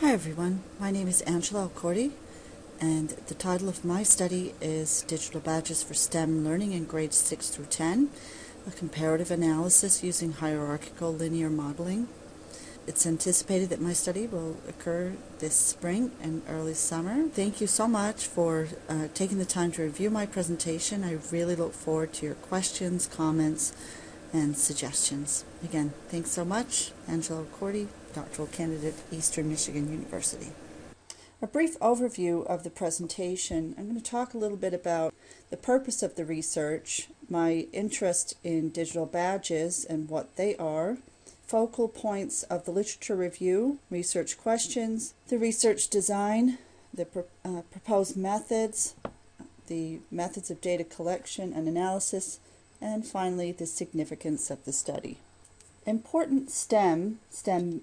Hi everyone, my name is Elkordy, and the title of my study is Digital Badges for STEM Learning in Grades 6 through 10, a comparative analysis using hierarchical linear modeling. It's anticipated that my study will occur this spring and early summer. Thank you so much for taking the time to review my presentation. I really look forward to your questions, comments, and suggestions. Again, thanks so much. Angela Elkordy, doctoral candidate, Eastern Michigan University. A brief overview of the presentation. I'm going to talk a little bit about the purpose of the research, my interest in digital badges and what they are, focal points of the literature review, research questions, the research design, the proposed methods, the methods of data collection and analysis, and finally the significance of the study. Important STEM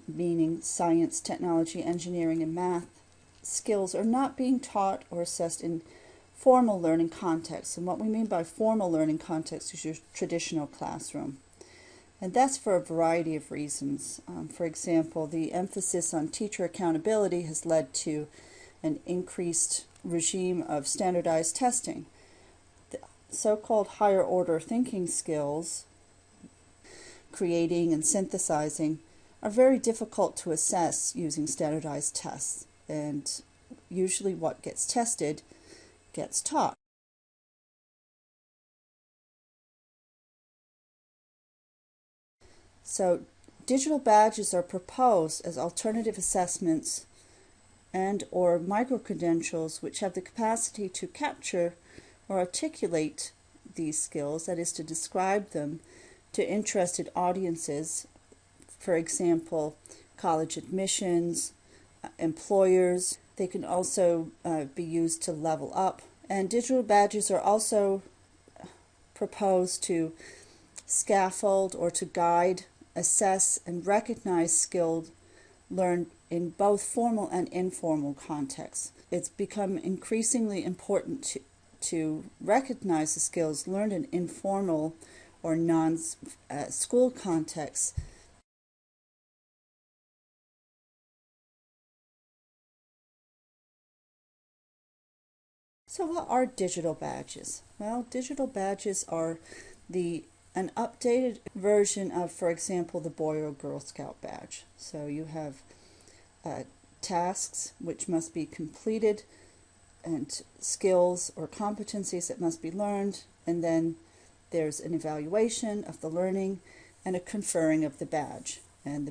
meaning science, technology, engineering, and math skills are not being taught or assessed in formal learning contexts. And what we mean by formal learning context is your traditional classroom. And that's for a variety of reasons. For example, the emphasis on teacher accountability has led to an increased regime of standardized testing. The so-called higher order thinking skills, creating and synthesizing, are very difficult to assess using standardized tests. And usually what gets tested gets taught. So digital badges are proposed as alternative assessments and or micro-credentials which have the capacity to capture or articulate these skills, that is to describe them to interested audiences, for example, college admissions, employers. They can also be used to level up. And digital badges are also proposed to scaffold or to guide, assess, and recognize skills learned in both formal and informal contexts. It's become increasingly important to recognize the skills learned in informal or non-school contexts. So what are digital badges? Well, digital badges are an updated version of, for example, the Boy or Girl Scout badge. So you have tasks which must be completed and skills or competencies that must be learned, and then there's an evaluation of the learning and a conferring of the badge. And the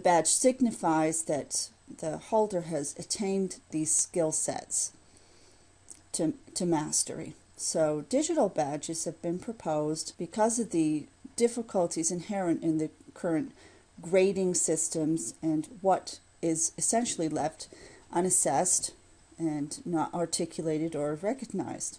badge signifies that the holder has attained these skill sets to mastery. So digital badges have been proposed because of the difficulties inherent in the current grading systems and what is essentially left unassessed and not articulated or recognized.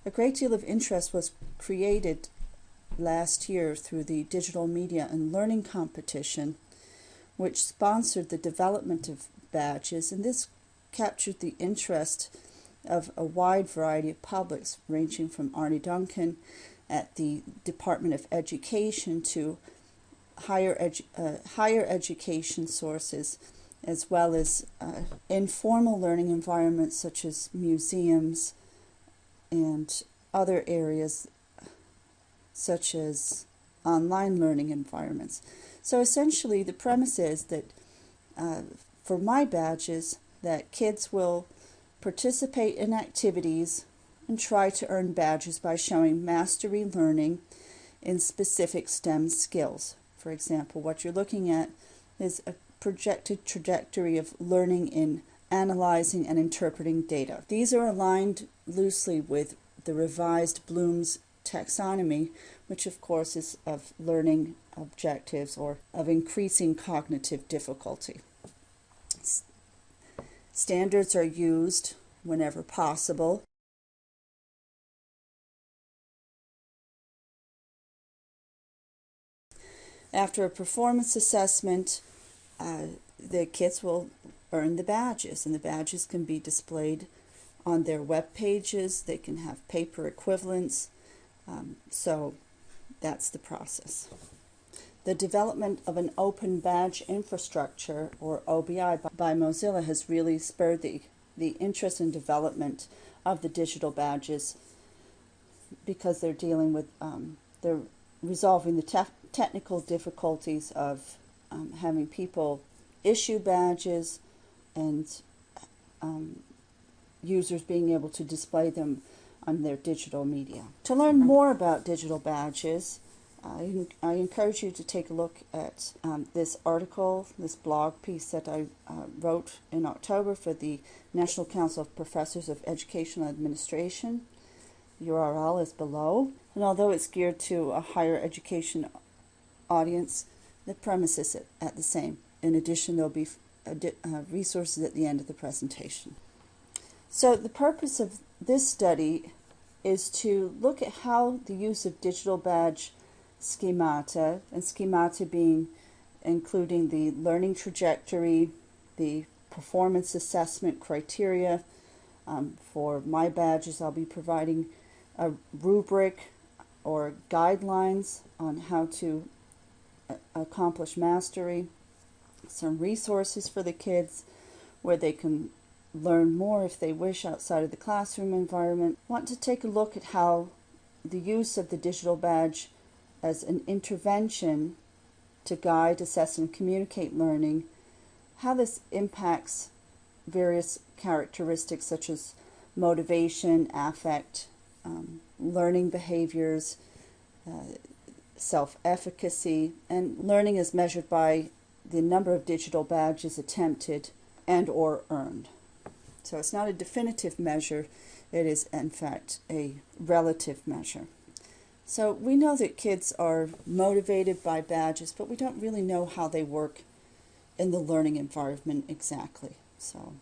A great deal of interest was created last year through the Digital Media and Learning Competition, which sponsored the development of badges, and this captured the interest of a wide variety of publics, ranging from Arnie Duncan at the Department of Education to higher education sources, as well as informal learning environments such as museums and other areas such as online learning environments. So essentially the premise is that for my badges that kids will participate in activities and try to earn badges by showing mastery learning in specific STEM skills. For example, what you're looking at is a projected trajectory of learning in analyzing and interpreting data. These are aligned loosely with the revised Bloom's taxonomy, which of course is of learning objectives or of increasing cognitive difficulty. Standards are used whenever possible. After a performance assessment, the kids will earn the badges, and the badges can be displayed on their web pages. They can have paper equivalents. So That's the process. The development of an open badge infrastructure, or OBI, by Mozilla has really spurred the interest and development of the digital badges, because they're dealing with, they're resolving the technical difficulties of having people issue badges and users being able to display them on their digital media. To learn more about digital badges, I encourage you to take a look at this article, this blog piece that I wrote in October for the National Council of Professors of Educational Administration. The URL is below, and although it's geared to a higher education audience, the premise is at the same. In addition, there'll be resources at the end of the presentation. So the purpose of this study is to look at how the use of digital badge schemata, and schemata being including the learning trajectory, the performance assessment criteria. For my badges, I'll be providing a rubric or guidelines on how to accomplish mastery, some resources for the kids where they can learn more if they wish outside of the classroom environment. I want to take a look at how the use of the digital badge as an intervention to guide, assess, and communicate learning, how this impacts various characteristics such as motivation, affect, learning behaviors, self-efficacy, and learning is measured by the number of digital badges attempted and or earned. So it's not a definitive measure, it is in fact a relative measure. So we know that kids are motivated by badges, but we don't really know how they work in the learning environment exactly. So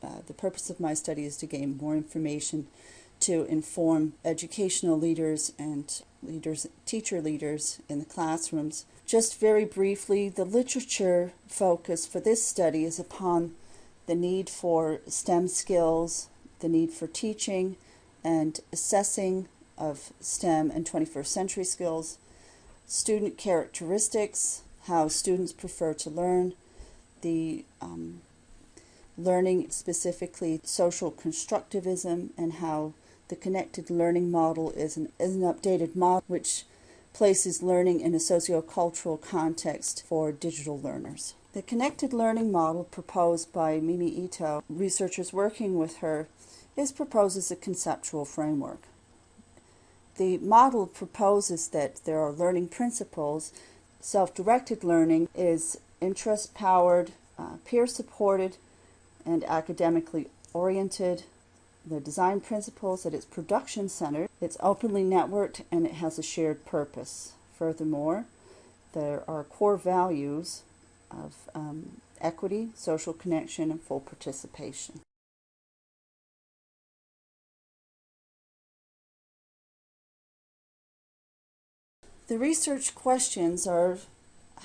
the purpose of my study is to gain more information to inform educational leaders and teacher leaders in the classrooms. Just very briefly, the literature focus for this study is upon the need for STEM skills, the need for teaching and assessing of STEM and 21st century skills, student characteristics, how students prefer to learn, the learning specifically social constructivism, and how the connected learning model is an updated model which places learning in a sociocultural context for digital learners. The connected learning model proposed by Mimi Ito, researchers working with her, is proposed as a conceptual framework. The model proposes that there are learning principles. Self-directed learning is interest-powered, peer-supported, and academically oriented. The design principles that it's production-centered, it's openly networked, and it has a shared purpose. Furthermore, there are core values of equity, social connection, and full participation. The research questions are: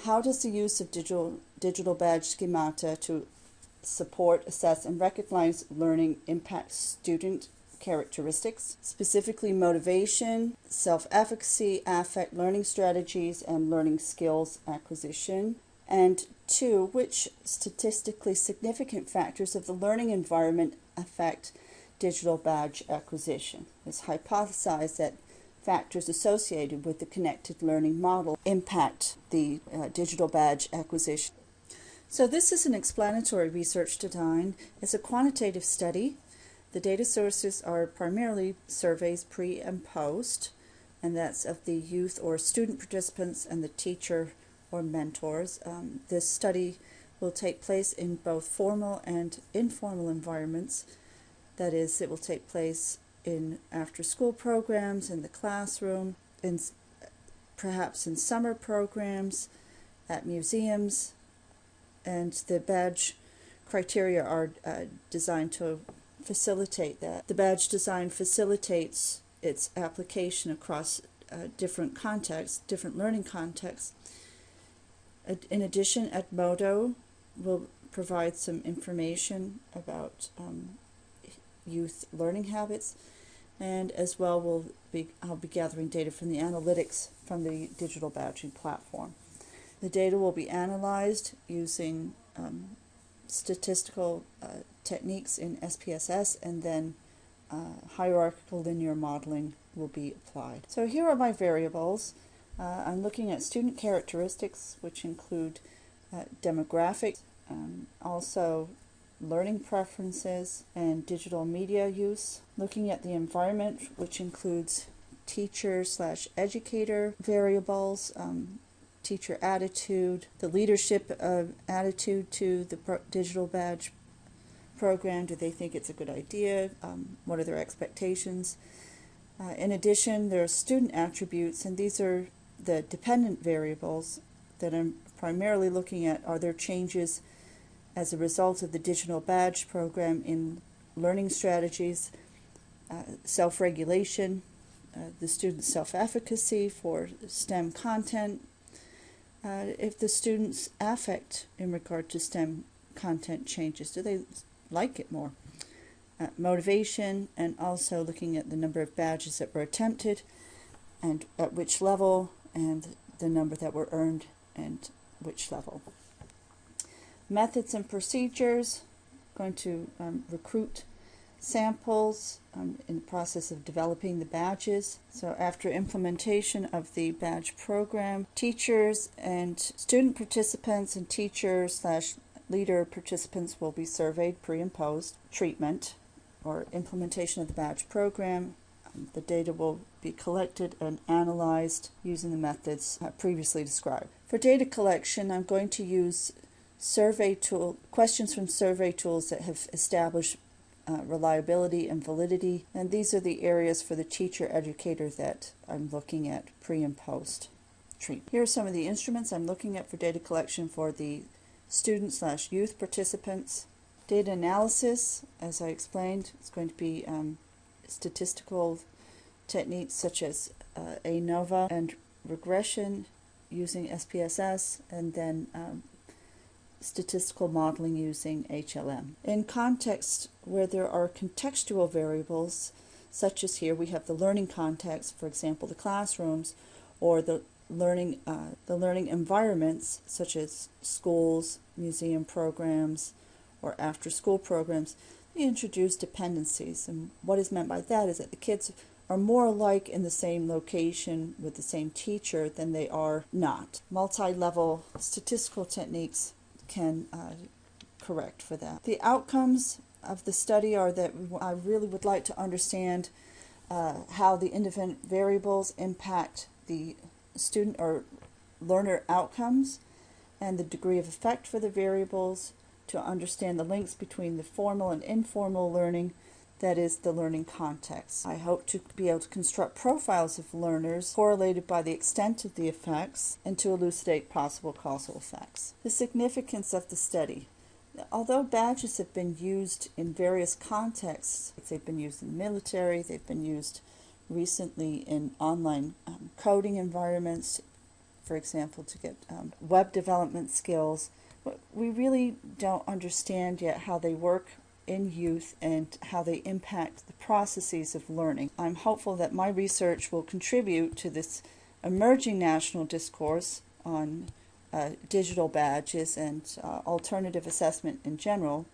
how does the use of digital badge schemata to support, assess, and recognize learning impact student characteristics, specifically motivation, self-efficacy, affect, learning strategies, and learning skills acquisition? And 2, which statistically significant factors of the learning environment affect digital badge acquisition? It's hypothesized that factors associated with the connected learning model impact the digital badge acquisition. So this is an explanatory research design. It's a quantitative study. The data sources are primarily surveys pre and post, and that's of the youth or student participants and the teacher or mentors. This study will take place in both formal and informal environments. That is, it will take place in after-school programs, in the classroom, perhaps in summer programs, at museums, and the badge criteria are designed to facilitate that. The badge design facilitates its application across different contexts, different learning contexts. In addition, Edmodo will provide some information about youth learning habits, and as well I'll be gathering data from the analytics from the digital badging platform. The data will be analyzed using statistical techniques in SPSS, and then hierarchical linear modeling will be applied. So here are my variables. I'm looking at student characteristics, which include demographics, also learning preferences and digital media use. Looking at the environment, which includes teacher/educator variables, teacher attitude, the leadership attitude to the digital badge program. Do they think it's a good idea? What are their expectations? In addition, there are student attributes, and these are the dependent variables that I'm primarily looking at. Are there changes as a result of the digital badge program in learning strategies, self-regulation, the student's self-efficacy for STEM content, if the student's affect in regard to STEM content changes, do they like it more? Motivation, and also looking at the number of badges that were attempted and at which level, and the number that were earned and which level. Methods and procedures, going to recruit samples in the process of developing the badges. So after implementation of the badge program, teachers and student participants and teacher/leader participants will be surveyed pre and post treatment or implementation of the badge program. The data will be collected and analyzed using the methods previously described. For data collection, I'm going to use questions from survey tools that have established reliability and validity, and these are the areas for the teacher educator that I'm looking at pre and post treatment. Here are some of the instruments I'm looking at for data collection for the student/youth participants. Data analysis, as I explained, is going to be statistical techniques such as ANOVA and regression using SPSS, and then statistical modeling using HLM. In context where there are contextual variables, such as here we have the learning context, for example the classrooms, or the learning environments such as schools, museum programs, or after-school programs, they introduce dependencies. And what is meant by that is that the kids are more alike in the same location with the same teacher than they are not. Multi-level statistical techniques can correct for that. The outcomes of the study are that I really would like to understand how the independent variables impact the student or learner outcomes and the degree of effect for the variables, to understand the links between the formal and informal learning, that is, the learning context. I hope to be able to construct profiles of learners correlated by the extent of the effects and to elucidate possible causal effects. The significance of the study. Although badges have been used in various contexts, they've been used in the military, they've been used recently in online coding environments, for example, to get web development skills, we really don't understand yet how they work in youth and how they impact the processes of learning. I'm hopeful that my research will contribute to this emerging national discourse on digital badges and alternative assessment in general,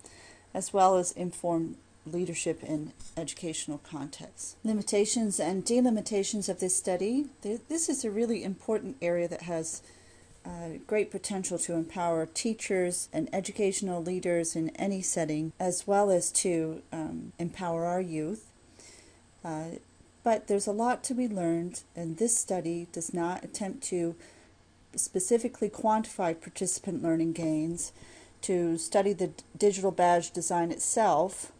as well as inform leadership in educational contexts. Limitations and delimitations of this study. This is a really important area that has great potential to empower teachers and educational leaders in any setting, as well as to empower our youth. But there's a lot to be learned, and this study does not attempt to specifically quantify participant learning gains, to study the digital badge design itself,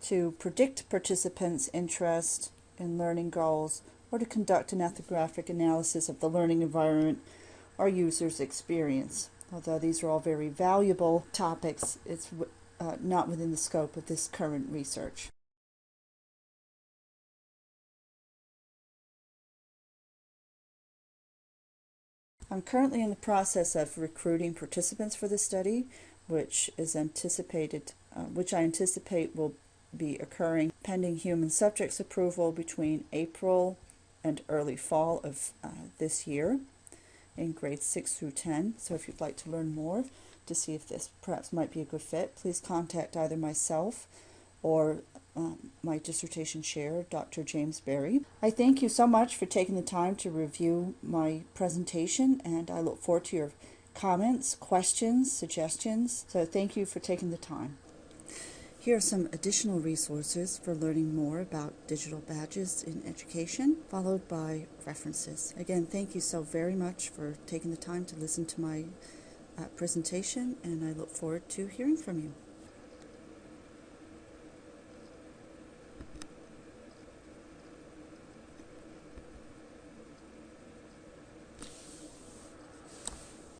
to predict participants' interest in learning goals, or to conduct an ethnographic analysis of the learning environment or users' experience. Although these are all very valuable topics, it's not within the scope of this current research. I'm currently in the process of recruiting participants for this study, which I anticipate will be occurring pending human subjects approval between April and early fall of this year in grades 6 through 10. So if you'd like to learn more to see if this perhaps might be a good fit, please contact either myself or my dissertation chair, Dr. James Berry. I thank you so much for taking the time to review my presentation, and I look forward to your comments, questions, suggestions. So thank you for taking the time. Here are some additional resources for learning more about digital badges in education, followed by references. Again, thank you so very much for taking the time to listen to my presentation, and I look forward to hearing from you.